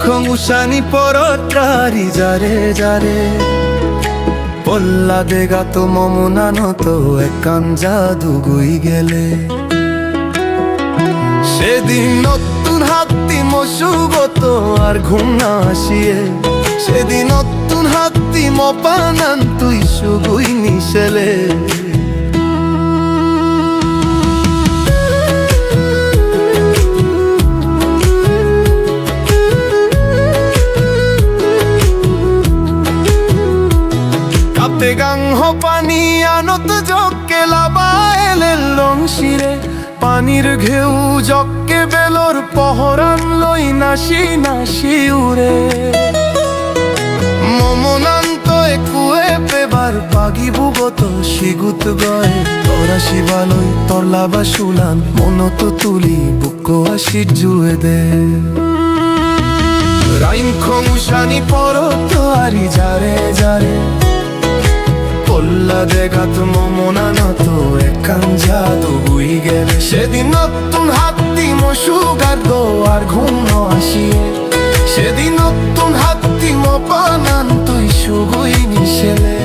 খঙুসানি পরত্রারি যারে যারে পল্লা দেগা তো মমনানো তো একান জাদু গুই গেলে সেদিন নতুন হাতি মসুগত আর ঘুম না আসিয়ে সেদিন নতুন হাতি মপানান তুই সুগুই নিশেলে কাপে গাং পানি আনত জকে লাবা এলে লংশিরে পানির ঘেউ জকে বেলর পহরান লই নাসি নাসি উড়ে মমনান্ত একুয়ে পেবার পাগি বুগত শিগুত গয় তোরা শিবালয় তোর লাবা শুলান মনত তুলি বুক আসি জুয়ে দে রাইন খঙুসানি পরত আরি যারে যারে পল্লা দেগাত মমনানো তো একান জাদু গুই গেলে সেদিন নতুন হাতি মসুগার দো আর ঘুম আসিয়ে সেদিন নতুন হাতি মপানান তুই সুগুই নিশেলে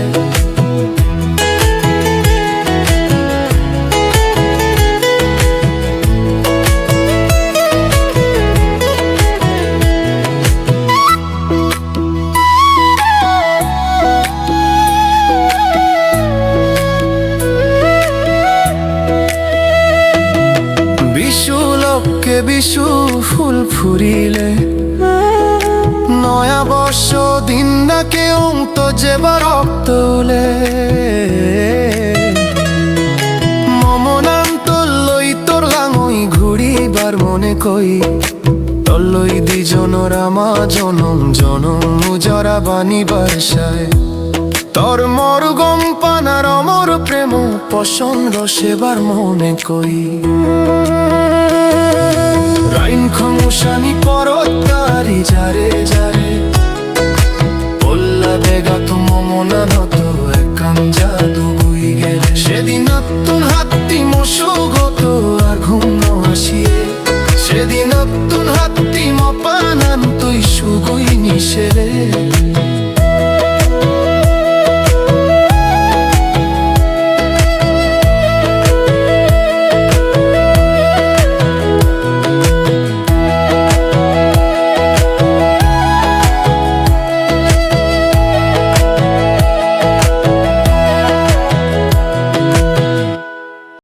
বিশু ফুল ফুরিলে নয়া বর্ষ দিন ডাকে অন্ত যেবার রক্তলে মমনাম তল্লই তোর লাঙই ঘুরিবার মনে কই তল্লই দিজনর আমা জনম জনম জরা বানিবার সায় তোর মর গম পানার অমর প্রেম পছন্দ সেবার মনে কই রাইন খঙুসানি পরত্তারি যারে যারে পল্লা দেগা তো মমনানো